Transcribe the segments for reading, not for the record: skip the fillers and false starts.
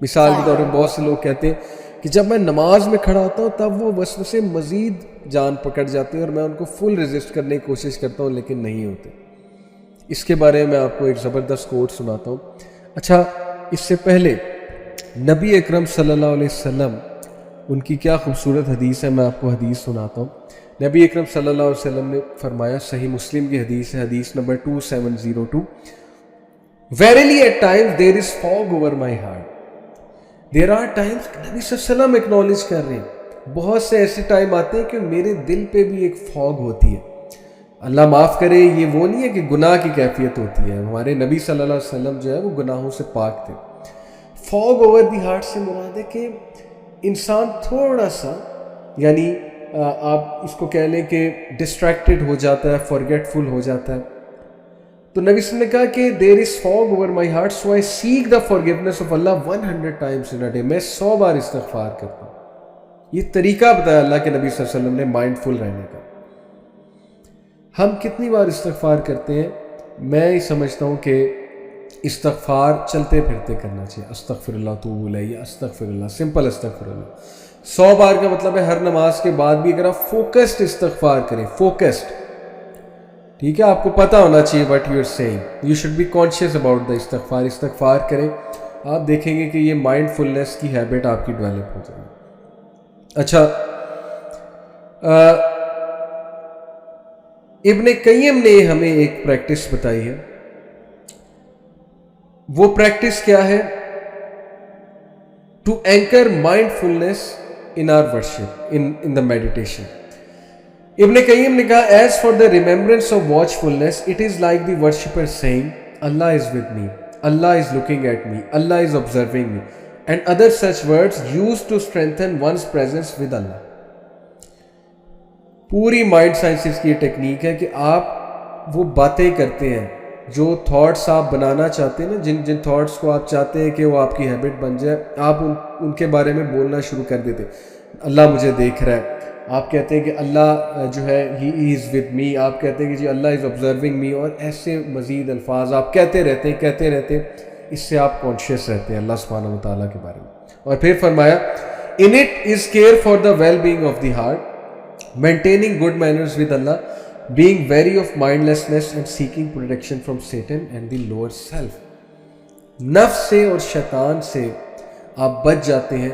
مثال کے طور پر بہت سے لوگ کہتے ہیں کہ جب میں نماز میں کھڑا ہوتا ہوں تب وہ وسوسے مزید جان پکڑ جاتے ہیں اور میں ان کو فل ریزسٹ کرنے کی کوشش کرتا ہوں لیکن نہیں ہوتے. اس کے بارے میں آپ کو ایک زبردست کوٹ سناتا ہوں. اچھا، اس سے پہلے نبی اکرم صلی اللہ علیہ وسلم، ان کی کیا خوبصورت حدیث ہے، میں آپ کو حدیث سناتا ہوں. نبی اکرم صلی اللہ علیہ وسلم نے فرمایا، صحیح مسلم کی حدیث ہے، حدیث number 2702، Verily at times there is fog over my heart. There are times، نبی صلی اللہ علیہ وسلم اکنالج کر رہے ہیں، بہت سے ایسے ٹائم آتے ہیں کہ میرے دل پہ بھی ایک فوگ ہوتی ہے. اللہ معاف کرے، یہ وہ نہیں ہے کہ گناہ کی کیفیت ہوتی ہے، ہمارے نبی صلی اللہ علیہ وسلم جو ہے وہ گناہوں سے پاک تھے. فوگ اوور دی ہارٹ سے مراد ہے کہ انسان تھوڑا سا، یعنی آپ اس کو کہہ لیں کہ ڈسٹریکٹڈ ہو جاتا ہے، فارگیٹفل ہو جاتا ہے. تو نبی صلی اللہ علیہ وسلم نے کہا کہ there is fog over my heart so I seek the forgiveness of Allah 100 times in a day. میں 100 بار استغفار کرتا ہوں. یہ طریقہ بتایا اللہ کے نبی صلی اللہ علیہ وسلم نے مائنڈ فل رہنے کا. ہم کتنی بار استغفار کرتے ہیں؟ میں یہ سمجھتا ہوں کہ استغفار چلتے پھرتے کرنا چاہیے. استغفر اللہ توب الیہ، استغفر اللہ، سمپل استغفر اللہ. 100 بار کا مطلب ہے ہر نماز کے بعد بھی اگر آپ فوکسڈ استغفار کریں، فوکسڈ، ٹھیک ہے، آپ کو پتہ ہونا چاہیے what you are saying. You should be conscious about the استغفار. استغفار کریں، آپ دیکھیں گے کہ یہ مائنڈ فلنس کی ہیبٹ آپ کی ڈیولپ ہو جائے گی. اچھا، ابن قیم نے ہمیں ایک پریکٹس بتائی ہے. وہ پریکٹس کیا ہے؟ To anchor mindfulness in our worship, in the meditation. Ibn قیم نے کہا، as for the remembrance of watchfulness it is like the worshipper seeing Allah is with me, Allah is looking at me, Allah is observing me and other such words used to strengthen one's presence with Allah. پوری mind sciences کی یہ technique ہے کہ آپ وہ باتیں کرتے ہیں جو تھاٹس آپ بنانا چاہتے ہیں نا، جن تھاٹس کو آپ چاہتے ہیں کہ وہ آپ کی ہیبٹ بن جائے، آپ ان کے بارے میں بولنا شروع کر دیتے. اللہ مجھے دیکھ رہا ہے، آپ کہتے ہیں کہ اللہ جو ہے ہی از ود می، آپ کہتے ہیں کہ جی اللہ از آبزرونگ می، اور ایسے مزید الفاظ آپ کہتے رہتے ہیں. اس سے آپ کانشیس رہتے ہیں اللہ سبحانہ و تعالیٰ کے بارے میں. اور پھر فرمایا، in it is care for the well being of the heart, maintaining good manners with Allah, being wary of mindlessness and seeking protection from Satan and the lower self. نفس سے اور شیطان سے آپ بچ جاتے ہیں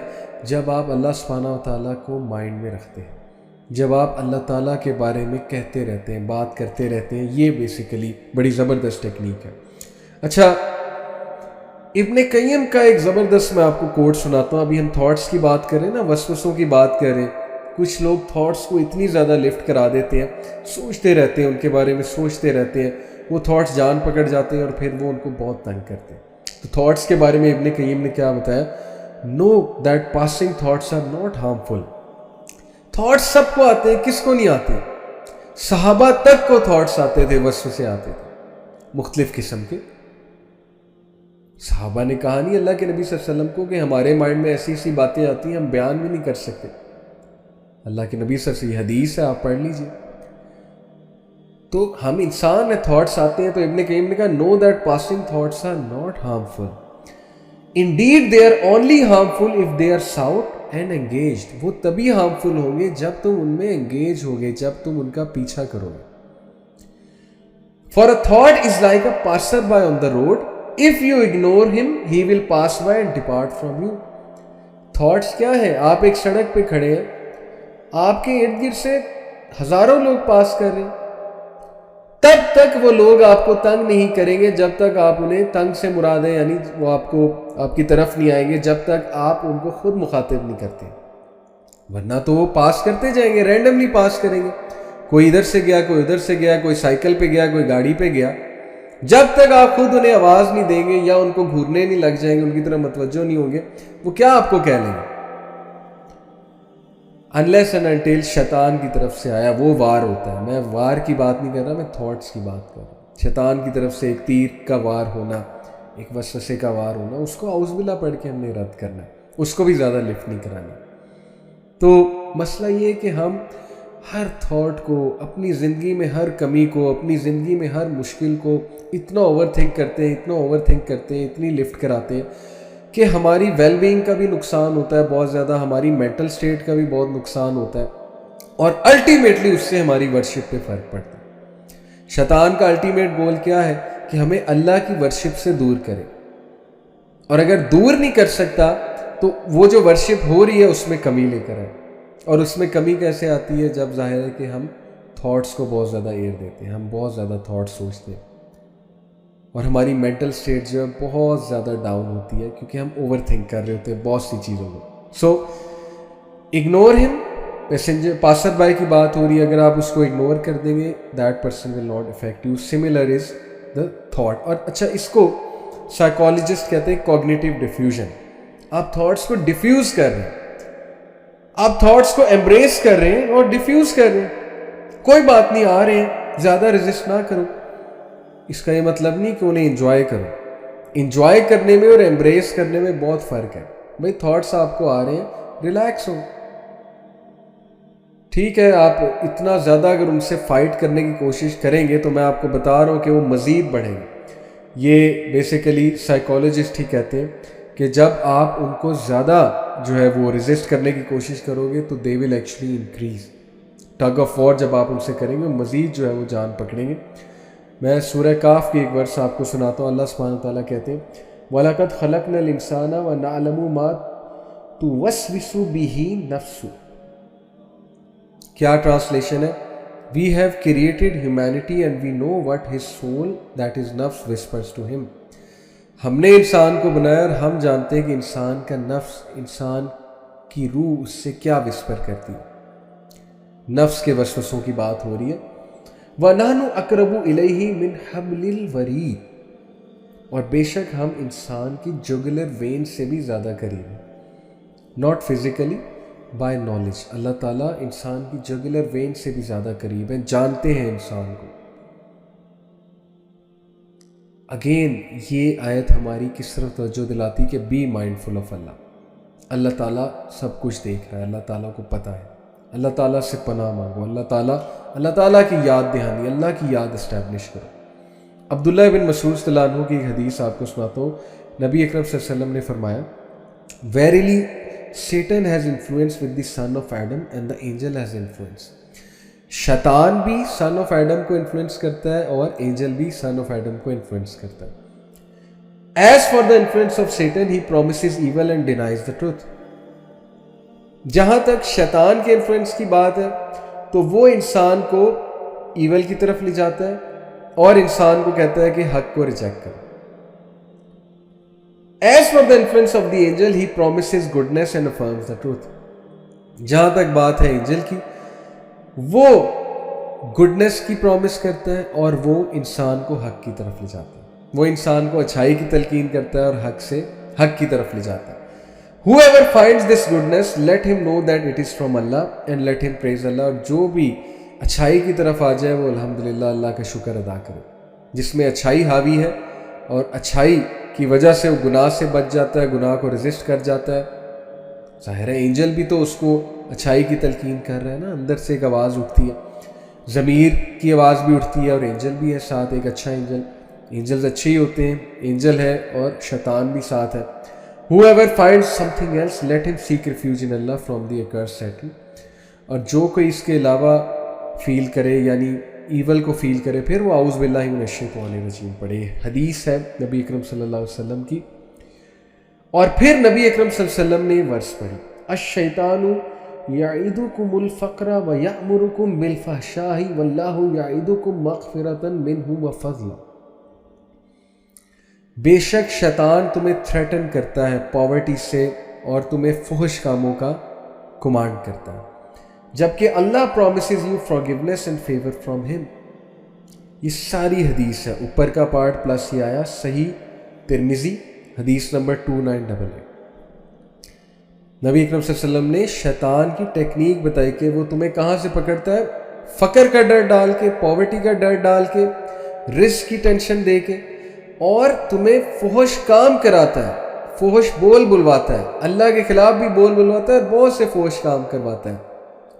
جب آپ اللہ سبحانہ و تعالیٰ کو مائنڈ میں رکھتے ہیں، جب آپ اللہ تعالیٰ کے بارے میں کہتے رہتے ہیں، بات کرتے رہتے ہیں. یہ بیسیکلی بڑی زبردست ٹیکنیک ہے. اچھا، ابن قیم کا ایک زبردست میں آپ کو کوٹ سناتا ہوں. ابھی ہم تھاٹس کی بات کر رہے ہیں نا، وسوسوں کی بات کر رہے ہیں. کچھ لوگ تھاٹس کو اتنی زیادہ لفٹ کرا دیتے ہیں، سوچتے رہتے ہیں، ان کے بارے میں سوچتے رہتے ہیں، وہ تھاٹس جان پکڑ جاتے ہیں اور پھر وہ ان کو بہت تنگ کرتے ہیں. تو تھاٹس کے بارے میں ابن قیم نے کیا بتایا؟ Know that passing thoughts are not harmful. Thoughts سب کو آتے ہیں، کس کو نہیں آتے؟ صحابہ تک کو تھاٹس آتے تھے، وسوسے آتے تھے مختلف قسم کے. صحابہ نے کہا نہیں اللہ کے نبی صلی اللہ علیہ وسلم کو کہ ہمارے مائنڈ میں ایسی ایسی باتیں آتی ہیں ہم بیان بھی نہیں کر سکتے. اللہ کے نبی صلی اللہ علیہ وسلم، یہ حدیث ہے، آپ پڑھ لیجئے. تو ہم انسان ہیں، تھاٹس آتے ہیں. تو ابن قیم نے کہا، know that passing thoughts are not harmful. Indeed they are only harmful if they are sought and engaged. وہ تبھی ہارمفل ہوں گے جب تم ان میں انگیج ہوگے، جب تم ان کا پیچھا کرو گے. For a thought is like a passer by on the road, if you ignore him he will pass by and depart from you. Thoughts کیا ہے؟ آپ ایک سڑک پہ کھڑے ہیں، آپ کے ارد گرد سے ہزاروں لوگ پاس کر رہے ہیں، تب تک وہ لوگ آپ کو تنگ نہیں کریں گے جب تک آپ انہیں تنگ سے مراد ہے، یعنی وہ آپ کی طرف نہیں آئیں گے جب تک آپ ان کو خود مخاطب نہیں کرتے. ورنہ تو وہ پاس کرتے جائیں گے، رینڈملی پاس کریں گے. کوئی ادھر سے گیا، کوئی ادھر سے گیا، کوئی سائیکل پہ گیا، کوئی گاڑی پہ گیا. جب تک آپ خود انہیں آواز نہیں دیں گے یا ان کو گھورنے نہیں لگ جائیں گے، ان کی طرف متوجہ نہیں ہوں گے، وہ کیا آپ کو کہہ لیں گے؟ unless and until شیطان کی طرف سے آیا وہ وار ہوتا ہے. میں وار کی بات نہیں کر رہا، میں تھاٹس کی بات کر رہا ہوں. شیطان کی طرف سے ایک تیر کا وار ہونا، ایک وسوسے کا وار ہونا، اس کو اعوذ باللہ پڑھ کے ہم نے رد کرنا ہے، اس کو بھی زیادہ لفٹ نہیں کرانی. تو مسئلہ یہ ہے کہ ہر تھاٹ کو، اپنی زندگی میں ہر کمی کو، اپنی زندگی میں ہر مشکل کو اتنا اوور تھنک کرتے ہیں، اتنا اوور تھنک کرتے ہیں، اتنی لفٹ کراتے ہیں کہ ہماری ویل بینگ کا بھی نقصان ہوتا ہے بہت زیادہ، ہماری مینٹل سٹیٹ کا بھی بہت نقصان ہوتا ہے، اور الٹیمیٹلی اس سے ہماری ورشپ پہ فرق پڑتا ہے۔ شیطان کا الٹیمیٹ گول کیا ہے؟ کہ ہمیں اللہ کی ورشپ سے دور کرے، اور اگر دور نہیں کر سکتا تو وہ جو ورشپ ہو رہی ہے اس میں کمی لے کر آئے۔ اور اس میں کمی کیسے آتی ہے؟ جب ظاہر ہے کہ ہم تھاٹس کو بہت زیادہ ایئر دیتے ہیں، ہم بہت زیادہ تھاٹس سوچتے ہیں، اور ہماری مینٹل سٹیٹ جو ہے بہت زیادہ ڈاؤن ہوتی ہے کیونکہ ہم اوور تھنک کر رہے ہوتے ہیں بہت سی چیزوں کو۔ سو اگنور ہم، پیسنجر پاسر بائی کی بات ہو رہی ہے، اگر آپ اس کو اگنور کر دیں گے that person will not affect you, similar is the thought. اور اچھا، اس کو سائیکالوجسٹ کہتے ہیں کوگنیٹیو ڈیفیوژن۔ آپ تھاٹس کو ڈیفیوز کر رہے ہیں، آپ تھاٹس کو ایمبریس کر رہے ہیں اور ڈیفیوز کر رہے ہیں، کوئی بات نہیں، آ رہے ہیں، زیادہ ریزسٹ نہ کرو۔ اس کا یہ مطلب نہیں کہ انہیں انجوائے کرو، انجوائے کرنے میں اور ایمبریس کرنے میں بہت فرق ہے۔ بھائی تھاٹس آپ کو آ رہے ہیں، ریلیکس ہو، ٹھیک ہے۔ آپ اتنا زیادہ اگر ان سے فائٹ کرنے کی کوشش کریں گے تو میں آپ کو بتا رہا ہوں کہ وہ مزید بڑھیں گے۔ یہ بیسیکلی سائیکالوجسٹ ہی کہتے ہیں کہ جب آپ ان کو زیادہ جو ہے وہ ریزسٹ کرنے کی کوشش کرو گے تو they will actually increase. Tug of war جب آپ ان سے کریں گے مزید جو ہے وہ جان پکڑیں گے۔ میں سورہ کاف کی ایک ورس آپ کو سناتا ہوں۔ اللہ سبحانہ وتعالیٰ کہتے ہیں وَلَقَدْ خَلَقْنَا الْإِنسَانَ وَنَعْلَمُ مَا تُوَسْوِسُ بِهِ نَفْسُهُ۔ کیا ٹرانسلیشن ہے؟ We have created humanity and we know what his soul, that is nafs, whispers to him۔ ہم نے انسان کو بنایا اور ہم جانتے ہیں کہ انسان کا نفس، انسان کی روح اس سے کیا وسپر کرتی ہے۔ نفس کے وسوسوں کی بات ہو رہی ہے۔ وَنَحْنُ أَقْرَبُ إِلَيْهِ مِنْ حَبْلِ الْوَرِيدِ، اور بے شک ہم انسان کی جگلر وین سے بھی زیادہ قریب ہیں، ناٹ فزیکلی، بائی نالج۔ اللہ تعالیٰ انسان کی جگلر وین سے بھی زیادہ قریب ہیں، جانتے ہیں انسان کو۔ اگین یہ آیت ہماری کس طرف توجہ دلاتی کہ بی مائنڈفل آف اللہ۔ اللہ تعالیٰ سب کچھ دیکھ رہا ہے، اللہ تعالیٰ کو پتہ ہے، اللہ تعالیٰ سے پناہ مانگو، اللہ تعالیٰ کی یاد دہانی، اللہ کی یاد اسٹیبلش کرو۔ عبداللہ بن مسعود رضی اللہ عنہ کی ایک حدیث آپ کو سناتا ہوں۔ نبی اکرم صلی اللہ علیہ وسلم نے فرمایا verily Satan has influence with the son of Adam and the angel has influence۔ شیطان بھی son of Adam کو انفلوئنس کرتا ہے اور angel بھی son of Adam کو انفلوئنس کرتا ہے۔ As for the influence of Satan, he promises evil and denies the truth۔ جہاں تک شیطان کے انفلوئنس کی بات ہے تو وہ انسان کو ایول کی طرف لے جاتا ہے اور انسان کو کہتا ہے کہ حق کو ریجیکٹ کرو۔ As for the influence of the angel, he promises goodness and affirms the truth۔ جہاں تک بات ہے انجل کی، وہ گڈنس کی پرومس کرتا ہے اور وہ انسان کو حق کی طرف لے جاتا ہے، وہ انسان کو اچھائی کی تلقین کرتا ہے اور حق کی طرف لے جاتا ہے۔ Whoever finds this goodness, let him know that it is from Allah and let him praise Allah۔ اور جو بھی اچھائی کی طرف آ جائے وہ الحمدللہ اللہ کا شکر ادا کرے۔ جس میں اچھائی حاوی ہے اور اچھائی کی وجہ سے وہ گناہ سے بچ جاتا ہے، گناہ کو ریزسٹ کر جاتا ہے۔ ظاہر ہے اینجل بھی تو اس کو اچھائی کی تلقین کر رہا ہے نا، اندر سے ایک آواز اٹھتی ہے، ضمیر کی آواز بھی اٹھتی ہے اور اینجل بھی ہے ساتھ، ایک اچھا اینجل۔ اینجلز اچھے ہی ہوتے ہیں، اینجل ہے اور شیطان بھی ساتھ ہے۔ Whoever finds something else, let him seek refuge in Allah from the accursed Satan۔ اور جو کوئی اس کے علاوہ فیل کرے یعنی ایول کو فیل کرے پھر وہ اعوذ باللہ من الشیطان الرجیم پڑھے۔ حدیث ہے نبی اکرم صلی اللہ علیہ وسلم کی۔ اور پھر نبی اکرم صلی اللہ علیہ وسلم نے ورس پڑھی الشیطان یعیدکم الفقر ویأمرکم بالفحشاء واللہ یعیدکم مغفرۃ منہ وفضلا۔ بے شک شیطان تمہیں تھریٹن کرتا ہے پاورٹی سے اور تمہیں فحش کاموں کا کمانڈ کرتا ہے، جبکہ Allah promises you forgiveness and favour from him. یہ ساری حدیث ہے، اوپر کا پارٹ پلس یہ آیا صحیح ترمذی حدیث نمبر 2988۔ نبی اکرم صلی اللہ علیہ وسلم نے شیطان کی ٹیکنیک بتائی کہ وہ تمہیں کہاں سے پکڑتا ہے، فقر کا ڈر ڈال کے، پاورٹی کا ڈر ڈال کے، رزق کی ٹینشن دے کے، اور تمہیں فحش کام کراتا ہے، فحش بول بلواتا ہے، اللہ کے خلاف بھی بول بلواتا ہے اور بہت سے فحش کام کرواتا ہے۔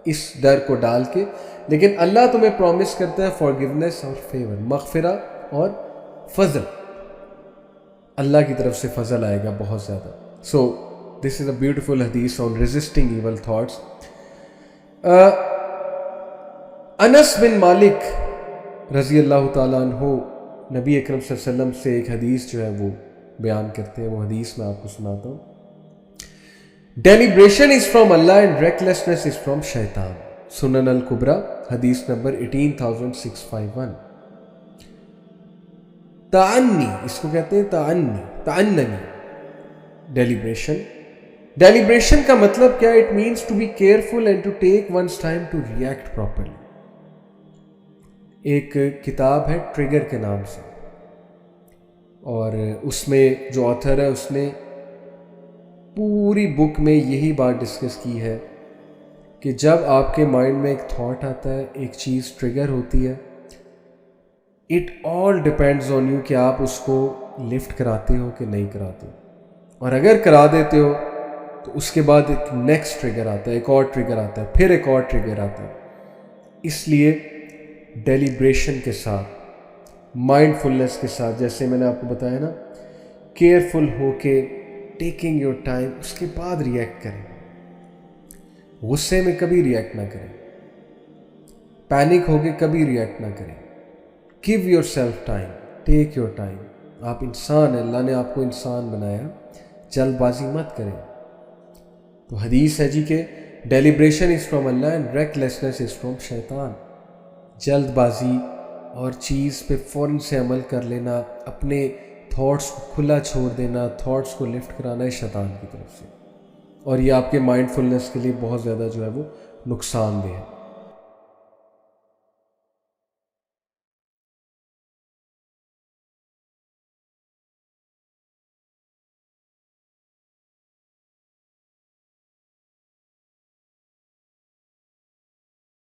اس ڈر کو ڈال کے. لیکن اللہ تمہیں پرومس کرتا ہے فارگیونیس اور فیور, مغفرہ اور فضل. اللہ کی طرف سے فضل آئے گا بہت زیادہ. سو دس از اے بیوٹیفل حدیث آن ریزسٹنگ ایول تھاٹس. انس بن مالک رضی اللہ تعالیٰ عنہ نبی اکرم صلی اللہ علیہ وسلم سے ایک حدیث جو ہے وہ بیان کرتے ہیں. وہ حدیث میں آپ کو سناتا ہوں. Deliberation is from Allah and recklessness is from شیطان. سنن الکبریٰ حدیث نمبر 18651. تعنی, اس کو کہتے ہیں تعننی. ڈیلیبریشن کا مطلب کیا؟ It means to be careful and to take one's time to react properly. ایک کتاب ہے ٹریگر کے نام سے, اور اس میں جو آتھر ہے اس نے پوری بک میں یہی بات ڈسکس کی ہے کہ جب آپ کے مائنڈ میں ایک تھاٹ آتا ہے, ایک چیز ٹریگر ہوتی ہے, it all depends on you کہ آپ اس کو لفٹ کراتے ہو کہ نہیں کراتے. اور اگر کرا دیتے ہو تو اس کے بعد ایک نیکسٹ ٹریگر آتا ہے, ایک اور ٹریگر آتا ہے, پھر ایک اور ٹریگر آتا ہے. اس لیے ڈیلیبریشن کے ساتھ, مائنڈ فلنس کے ساتھ, جیسے میں نے آپ کو بتایا نا, کیئرفل ہو کے ٹیکنگ یور ٹائم, اس کے بعد ریئیکٹ کریں. غصے میں کبھی ریئیکٹ نہ کریں, پینک ہو کے کبھی ریئیکٹ نہ کریں. Give your self time, take your time. آپ انسان ہیں, اللہ نے آپ کو انسان بنایا, جلد بازی مت کریں. تو حدیث ہے جی کہ deliberation is from Allah and recklessness is from شیطان. جلد بازی اور چیز پہ فوراً سے عمل کر لینا, اپنے تھاٹس کو کھلا چھوڑ دینا, تھاٹس کو لفٹ کرانا ہے شیطان کی طرف سے, اور یہ آپ کے مائنڈ فلنس کے لیے بہت زیادہ جو ہے وہ نقصان دہ ہے.